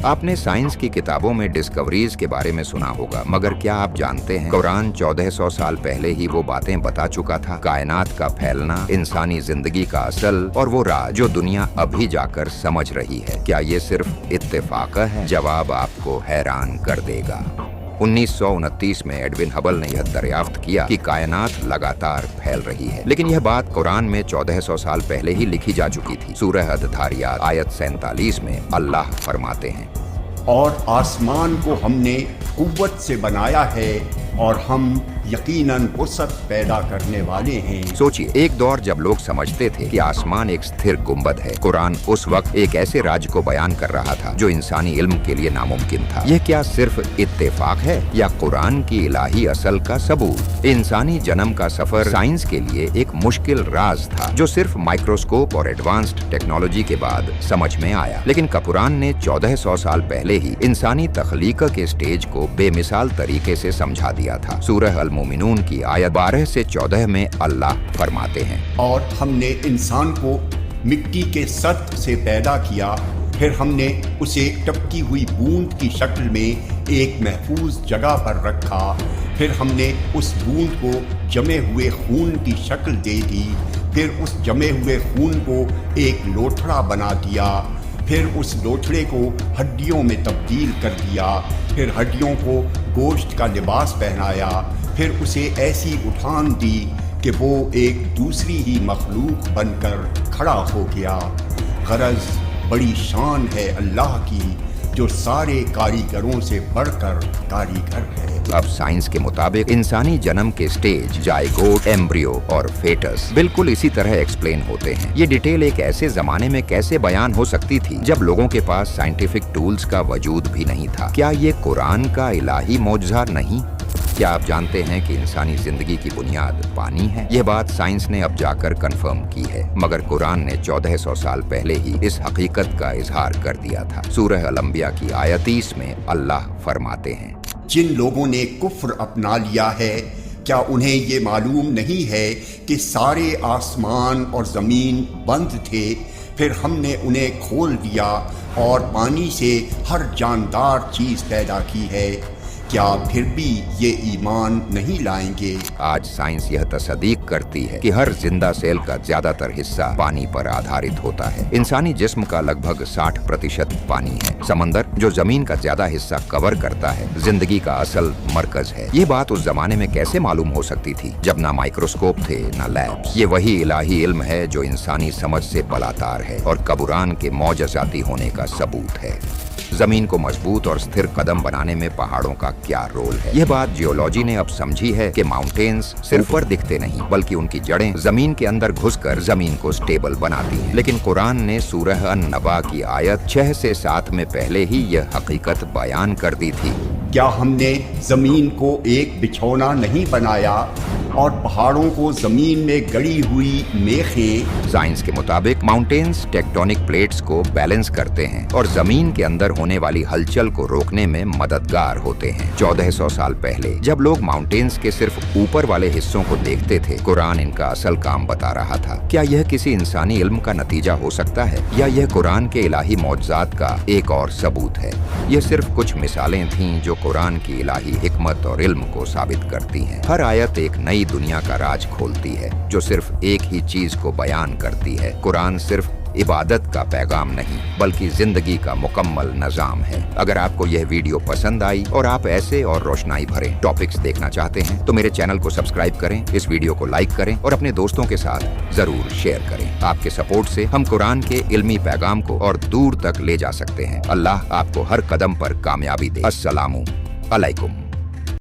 आपने साइंस की किताबों में डिस्कवरीज के बारे में सुना होगा, मगर क्या आप जानते हैं कुरान 1400 साल पहले ही वो बातें बता चुका था। कायनात का फैलना, इंसानी जिंदगी का असल और वो राज जो दुनिया अभी जाकर समझ रही है। क्या ये सिर्फ इत्तेफाक है? जवाब आपको हैरान कर देगा। 1929 में एडविन हबल ने यह दरियाफ्त किया कि कायनात लगातार फैल रही है, लेकिन यह बात कुरान में 1400 साल पहले ही लिखी जा चुकी थी। सूरह अद-धारियात आयत 47 में अल्लाह फरमाते हैं, और आसमान को हमने कुव्वत से बनाया है और हम यकीनन वसअत पैदा करने वाले हैं। सोचिए, एक दौर जब लोग समझते थे कि आसमान एक स्थिर गुंबद है, कुरान उस वक्त एक ऐसे राज्य को बयान कर रहा था जो इंसानी इल्म के लिए नामुमकिन था। यह क्या सिर्फ इत्तेफाक है या कुरान की इलाही असल का सबूत? इंसानी जन्म का सफर साइंस के लिए एक मुश्किल राज था जो सिर्फ माइक्रोस्कोप और एडवांस्ड टेक्नोलॉजी के बाद समझ में आया। लेकिन कुरान ने 1400 साल पहले ही इंसानी तख्लीक के स्टेज को बेमिसाल तरीके से समझा दिया था। सूरह अल-मोमिनून की आयत 12 से 14 में अल्लाह फरमाते हैं, और हमने इंसान को मिट्टी के सत से पैदा किया, फिर हमने उसे टपकी हुई बूंद की शक्ल में एक महफूज जगह पर रखा, फिर हमने उस बूंद को जमे हुए खून की शक्ल दे दी, फिर उस जमे हुए खून को एक लोथड़ा बना दिया, फिर उस लोथड़े को हड्डियों में तब्दील कर दिया, फिर हड्डियों को गोश्त का लिबास पहनाया, फिर उसे ऐसी उठान दी कि वो एक दूसरी ही मखलूक बनकर खड़ा हो गया। गरज बड़ी शान है अल्लाह की जो सारे कारीगरों से बढ़कर कारीगर है। अब साइंस के मुताबिक इंसानी जन्म के स्टेज, जायगोट, एम्ब्रियो और फेटस बिल्कुल इसी तरह एक्सप्लेन होते हैं। ये डिटेल एक ऐसे जमाने में कैसे बयान हो सकती थी जब लोगों के पास साइंटिफिक टूल्स का वजूद भी नहीं था? क्या ये कुरान का इलाही मौजज़ा नहीं? क्या आप जानते हैं कि इंसानी जिंदगी की बुनियाद पानी है? यह बात साइंस ने अब जाकर कंफर्म की है, मगर कुरान ने 1400 साल पहले ही इस हकीकत का इजहार कर दिया था। सूरह अल-अंबिया की आयत 30 में अल्लाह फरमाते हैं, जिन लोगों ने कुफ्र अपना लिया है, क्या उन्हें ये मालूम नहीं है कि सारे आसमान और ज़मीन बंद थे, फिर हमने उन्हें खोल दिया और पानी से हर जानदार चीज़ पैदा की है, क्या फिर भी ये ईमान नहीं लाएंगे? आज साइंस यह तस्दीक करती है कि हर जिंदा सेल का ज्यादातर हिस्सा पानी पर आधारित होता है। इंसानी जिस्म का लगभग 60% पानी है। समंदर, जो जमीन का ज्यादा हिस्सा कवर करता है, जिंदगी का असल मरकज है। ये बात उस जमाने में कैसे मालूम हो सकती थी जब ना माइक्रोस्कोप थे ना लैब्स? ये वही इलाही इल्म है जो इंसानी समझ से बलातार है और कुरान के मौजज़ाती होने का सबूत है। जमीन को मजबूत और स्थिर कदम बनाने में पहाड़ों का क्या रोल है? यह बात जियोलॉजी ने अब समझी है कि माउंटेन्स सिर्फ ऊपर दिखते नहीं, बल्कि उनकी जड़ें जमीन के अंदर घुसकर जमीन को स्टेबल बनाती हैं। लेकिन कुरान ने सूरह अन-नबा की आयत 6 से 7 में पहले ही यह हकीकत बयान कर दी थी। क्या हमने जमीन को एक बिछौना नहीं बनाया और पहाड़ों को जमीन में गड़ी हुई मेखें? साइंस के मुताबिक माउंटेन्स टेक्टोनिक प्लेट्स को बैलेंस करते हैं और जमीन के अंदर होने वाली हलचल को रोकने में मददगार होते हैं। 1400 साल पहले जब लोग माउंटेन्स के सिर्फ ऊपर वाले हिस्सों को देखते थे, कुरान इनका असल काम बता रहा था। क्या यह किसी इंसानी इल्म का नतीजा हो सकता है या यह कुरान के इलाही मौजज़ात का एक और सबूत है? यह सिर्फ कुछ मिसालें थीं जो कुरान की इलाही हिकमत और इल्म को साबित करती हैं। हर आयत एक नई दुनिया का राज खोलती है जो सिर्फ एक ही चीज को बयान करती है। कुरान सिर्फ इबादत का पैगाम नहीं बल्कि जिंदगी का मुकम्मल निजाम है। अगर आपको यह वीडियो पसंद आई और आप ऐसे और रोशनाई भरे टॉपिक्स देखना चाहते हैं तो मेरे चैनल को सब्सक्राइब करें, इस वीडियो को लाइक करें और अपने दोस्तों के साथ जरूर शेयर करें। आपके सपोर्ट से हम कुरान के इल्मी पैगाम को और दूर तक ले जा सकते हैं। अल्लाह आपको हर कदम पर कामयाबी दे। अस्सलामु अलैकुम।